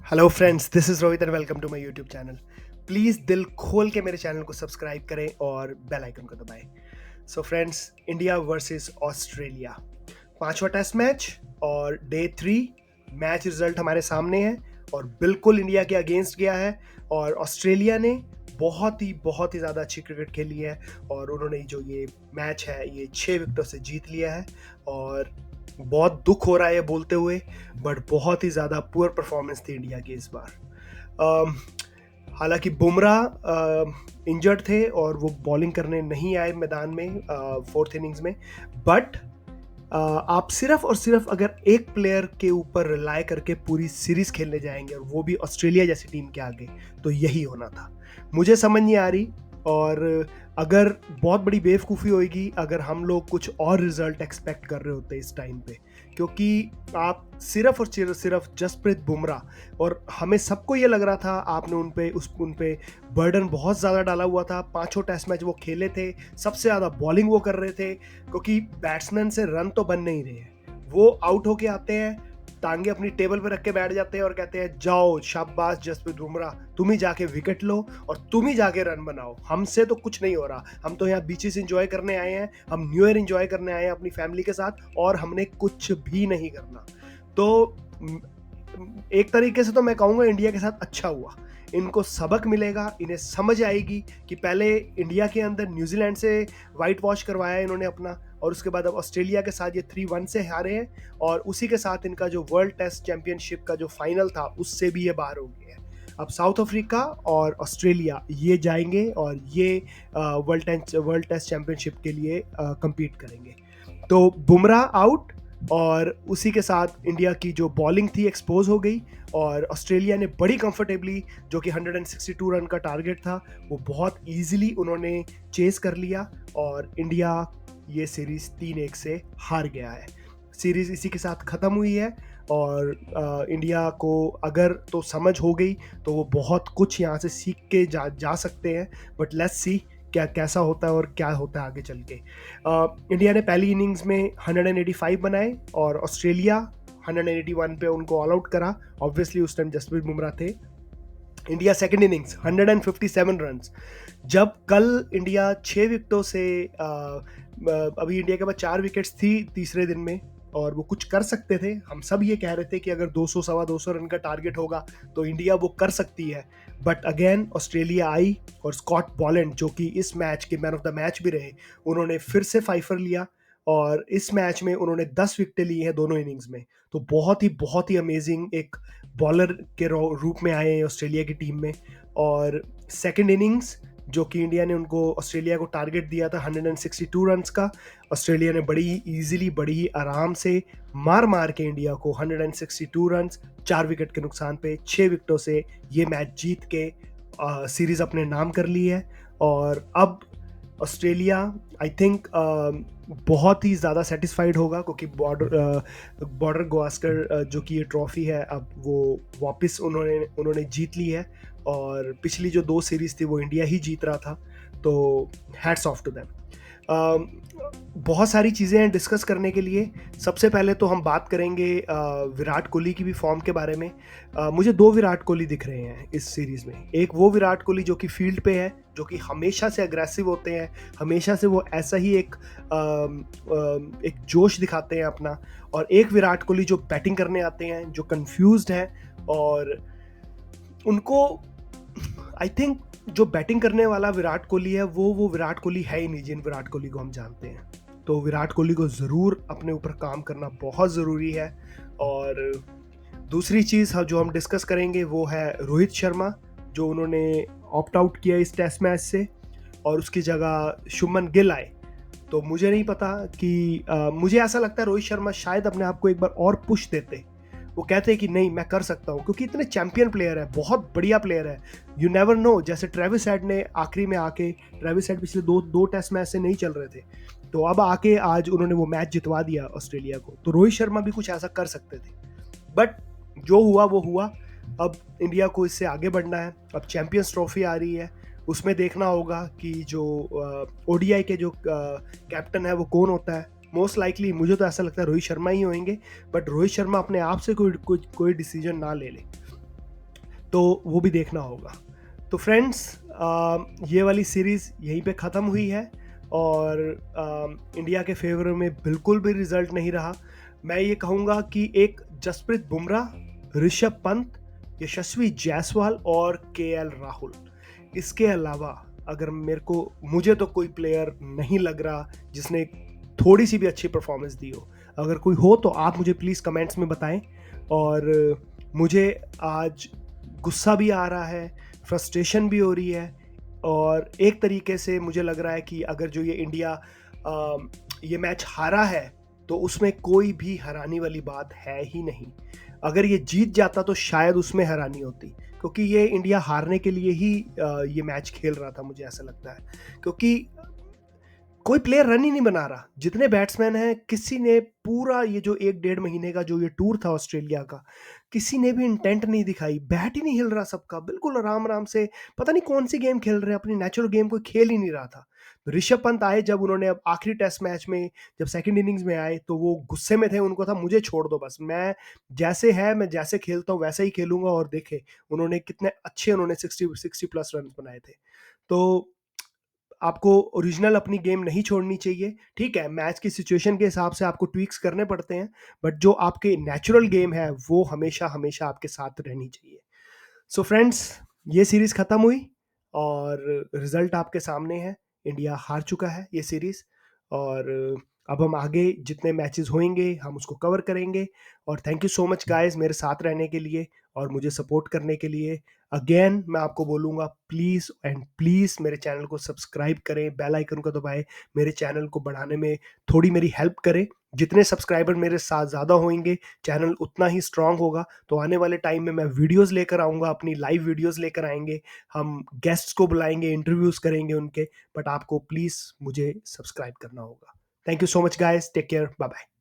Hello friends, this is Rohit and welcome to my YouTube channel. Please दिल खोल के मेरे चैनल को सब्सक्राइब करें और बेल आइकन को दबाएं। So friends, India versus Australia, पांचवा टेस्ट मैच और डे 3 मैच रिजल्ट हमारे सामने है और बिल्कुल इंडिया के अगेंस्ट गया है। और ऑस्ट्रेलिया ने बहुत ही ज़्यादा अच्छी क्रिकेट खेली है और उन्होंने जो ये मैच है ये 6 विकेटों से जीत लिया है। और बहुत दुख हो रहा है ये बोलते हुए, बट बहुत ही ज़्यादा पुअर परफॉर्मेंस थी इंडिया की इस बार। हालांकि बुमराह इंजर्ड थे और वो बॉलिंग करने नहीं आए मैदान में फोर्थ इनिंग्स में। बट आप सिर्फ और सिर्फ अगर एक प्लेयर के ऊपर रिलाय करके पूरी सीरीज खेलने जाएंगे और वो भी ऑस्ट्रेलिया जैसी टीम के आगे, तो यही होना था। मुझे समझ नहीं आ रही, और अगर बहुत बड़ी बेवकूफ़ी होगी अगर हम लोग कुछ और रिजल्ट एक्सपेक्ट कर रहे होते इस टाइम पे, क्योंकि आप सिर्फ और सिर्फ जसप्रीत बुमराह, और हमें सबको ये लग रहा था आपने उन पे बर्डन बहुत ज़्यादा डाला हुआ था। पांचों टेस्ट मैच वो खेले थे, सबसे ज़्यादा बॉलिंग वो कर रहे थे, क्योंकि बैट्समैन से रन तो बन नहीं रहे हैं। वो आउट होके आते हैं, टांगे अपनी टेबल पे रख के बैठ जाते हैं और कहते हैं जाओ शाबाश जसप्रीत बुमराह, तुम ही जाके विकेट लो और तुम ही जाके रन बनाओ, हमसे तो कुछ नहीं हो रहा। हम तो यहाँ बीचेस एंजॉय करने आए हैं, हम न्यू ईयर एंजॉय करने आए हैं अपनी फैमिली के साथ, और हमने कुछ भी नहीं करना। तो एक तरीके से तो मैं कहूँगा इंडिया के साथ अच्छा हुआ, इनको सबक मिलेगा, इन्हें समझ आएगी कि पहले इंडिया के अंदर न्यूजीलैंड से वाइट वॉश करवाया इन्होंने अपना, और उसके बाद अब ऑस्ट्रेलिया के साथ ये 3-1 से हारे हैं, और उसी के साथ इनका जो वर्ल्ड टेस्ट चैंपियनशिप का जो फाइनल था उससे भी ये बाहर हो गए हैं। अब साउथ अफ्रीका और ऑस्ट्रेलिया ये जाएंगे और ये वर्ल्ड टेस्ट चैंपियनशिप के लिए compete करेंगे। तो बुमराह आउट, और उसी के साथ इंडिया की जो बॉलिंग थी एक्सपोज हो गई, और ऑस्ट्रेलिया ने बड़ी कंफर्टेबली, जो कि 162 रन का टारगेट था, वो बहुत इजीली उन्होंने चेस कर लिया, और इंडिया ये सीरीज 3-1 से हार गया है। सीरीज इसी के साथ ख़त्म हुई है, और इंडिया को अगर तो समझ हो गई तो वो बहुत कुछ यहाँ से सीख के जा सकते हैं। बट लेट्स सी क्या कैसा होता है और क्या होता है आगे चल के। इंडिया ने पहली इनिंग्स में 185 बनाए और ऑस्ट्रेलिया 181 पे उनको ऑल आउट करा। ऑब्वियसली उस टाइम जसप्रीत बुमराह थे। India second innings 157 runs. जब कल इंडिया 6 विकेटों से अभी इंडिया के पास 4 विकेट्स थी तीसरे दिन में, और वो कुछ कर सकते थे। हम सब ये कह रहे थे कि अगर 200 सवा 200 रन का टारगेट होगा तो इंडिया वो कर सकती है। बट अगेन ऑस्ट्रेलिया आई, और स्कॉट बॉलैंड जो कि इस मैच के मैन ऑफ द मैच भी रहे, उन्होंने फिर से फाइफर लिया, और इस मैच में उन्होंने 10 विकेटें ली हैं दोनों इनिंग्स में। तो बहुत ही अमेजिंग एक बॉलर के रूप में आए हैं ऑस्ट्रेलिया की टीम में। और सेकंड इनिंग्स जो कि इंडिया ने उनको ऑस्ट्रेलिया को टारगेट दिया था 162 रन्स का, ऑस्ट्रेलिया ने बड़ी ही ईजिली, बड़ी ही आराम से मार के इंडिया को 162 रन्स 4 विकेट के नुकसान पे 6 विकेटों से ये मैच जीत के सीरीज अपने नाम कर ली है। और अब ऑस्ट्रेलिया आई थिंक बहुत ही ज़्यादा सेटिस्फाइड होगा, क्योंकि बॉर्डर गवास्कर जो कि ये ट्रॉफी है अब वो वापस उन्होंने जीत ली है, और पिछली जो 2 सीरीज थी वो इंडिया ही जीत रहा था। तो हैट्स ऑफ टू देम। बहुत सारी चीज़ें हैं डिस्कस करने के लिए। सबसे पहले तो हम बात करेंगे विराट कोहली की भी फॉर्म के बारे में। मुझे 2 विराट कोहली दिख रहे हैं इस सीरीज़ में। एक वो विराट कोहली जो कि फील्ड पे है, जो कि हमेशा से अग्रेसिव होते हैं, हमेशा से वो ऐसा ही एक जोश दिखाते हैं अपना। और एक विराट कोहली जो बैटिंग करने आते हैं, जो कंफ्यूज्ड है, और उनको आई थिंक जो बैटिंग करने वाला विराट कोहली है वो विराट कोहली है ही नहीं जिन विराट कोहली को हम जानते हैं। तो विराट कोहली को ज़रूर अपने ऊपर काम करना बहुत ज़रूरी है। और दूसरी चीज़ जो हम डिस्कस करेंगे वो है रोहित शर्मा, जो उन्होंने ऑप्ट आउट किया इस टेस्ट मैच से, और उसकी जगह शुभमन गिल आए। तो मुझे नहीं पता कि मुझे ऐसा लगता है रोहित शर्मा शायद अपने आप को एक बार और पुश देते, वो कहते हैं कि नहीं मैं कर सकता हूँ, क्योंकि इतने चैंपियन प्लेयर है, बहुत बढ़िया प्लेयर है। यू नेवर नो, जैसे ट्रेविस हेड ने आखिरी में आके, ट्रेविस हेड पिछले दो टेस्ट मैच से नहीं चल रहे थे, तो अब आके आज उन्होंने वो मैच जितवा दिया ऑस्ट्रेलिया को। तो रोहित शर्मा भी कुछ ऐसा कर सकते थे, बट जो हुआ वो हुआ। अब इंडिया को इससे आगे बढ़ना है। अब चैंपियंस ट्रॉफी आ रही है, उसमें देखना होगा कि जो ओडीआई के जो कैप्टन है वो कौन होता है। मोस्ट लाइकली मुझे तो ऐसा लगता है रोहित शर्मा ही होंगे, बट रोहित शर्मा अपने आप से कोई डिसीजन ना ले ले। तो वो भी देखना होगा। तो फ्रेंड्स, ये वाली सीरीज़ यहीं पे ख़त्म हुई है और इंडिया के फेवर में बिल्कुल भी रिजल्ट नहीं रहा। मैं ये कहूँगा कि एक जसप्रीत बुमराह, ऋषभ पंत, यशस्वी जायसवाल और केएल राहुल, इसके अलावा अगर मुझे तो कोई प्लेयर नहीं लग रहा जिसने थोड़ी सी भी अच्छी परफॉर्मेंस दी हो। अगर कोई हो तो आप मुझे प्लीज़ कमेंट्स में बताएं। और मुझे आज गुस्सा भी आ रहा है, फ्रस्ट्रेशन भी हो रही है, और एक तरीके से मुझे लग रहा है कि अगर जो ये इंडिया ये मैच हारा है तो उसमें कोई भी हैरानी वाली बात है ही नहीं। अगर ये जीत जाता तो शायद उसमें हैरानी होती, क्योंकि ये इंडिया हारने के लिए ही ये मैच खेल रहा था, मुझे ऐसा लगता है। क्योंकि कोई प्लेयर रन ही नहीं बना रहा। जितने बैट्समैन हैं, किसी ने पूरा ये जो 1 डेढ़ महीने का जो ये टूर था ऑस्ट्रेलिया का, किसी ने भी इंटेंट नहीं दिखाई। बैट ही नहीं हिल रहा सबका, बिल्कुल आराम आराम से पता नहीं कौन सी गेम खेल रहे हैं, अपनी नेचुरल गेम कोई खेल ही नहीं रहा था। तो ऋषभ पंत आए जब उन्होंने अब आखिरी टेस्ट मैच में, जब सेकंड इनिंग्स में आए, तो वो गुस्से में थे। उनको था मुझे छोड़ दो बस, मैं जैसे खेलता हूँ वैसे ही खेलूंगा। और देखे उन्होंने कितने अच्छे, उन्होंने 60 प्लस रन बनाए थे। तो आपको ओरिजिनल अपनी गेम नहीं छोड़नी चाहिए। ठीक है, मैच की सिचुएशन के हिसाब से आपको ट्वीक्स करने पड़ते हैं, बट जो आपके नेचुरल गेम है वो हमेशा हमेशा आपके साथ रहनी चाहिए। सो फ्रेंड्स, ये सीरीज खत्म हुई और रिजल्ट आपके सामने है। इंडिया हार चुका है ये सीरीज, और अब हम आगे जितने मैचेस होंगे हम उसको कवर करेंगे। और thank you so much guys मेरे साथ रहने के लिए और मुझे सपोर्ट करने के लिए। अगेन मैं आपको बोलूँगा, प्लीज़ एंड प्लीज़ मेरे चैनल को सब्सक्राइब करें, बेल आइकन को दबाएं, मेरे चैनल को बढ़ाने में थोड़ी मेरी हेल्प करें। जितने सब्सक्राइबर मेरे साथ ज़्यादा होंगे, चैनल उतना ही स्ट्रांग होगा। तो आने वाले टाइम में मैं वीडियोस लेकर आऊँगा, अपनी लाइव वीडियोस लेकर आएंगे, हम गेस्ट्स को बुलाएंगे, इंटरव्यूज़ करेंगे उनके। बट आपको प्लीज़ मुझे सब्सक्राइब करना होगा। Thank you so much guys, take care, bye bye.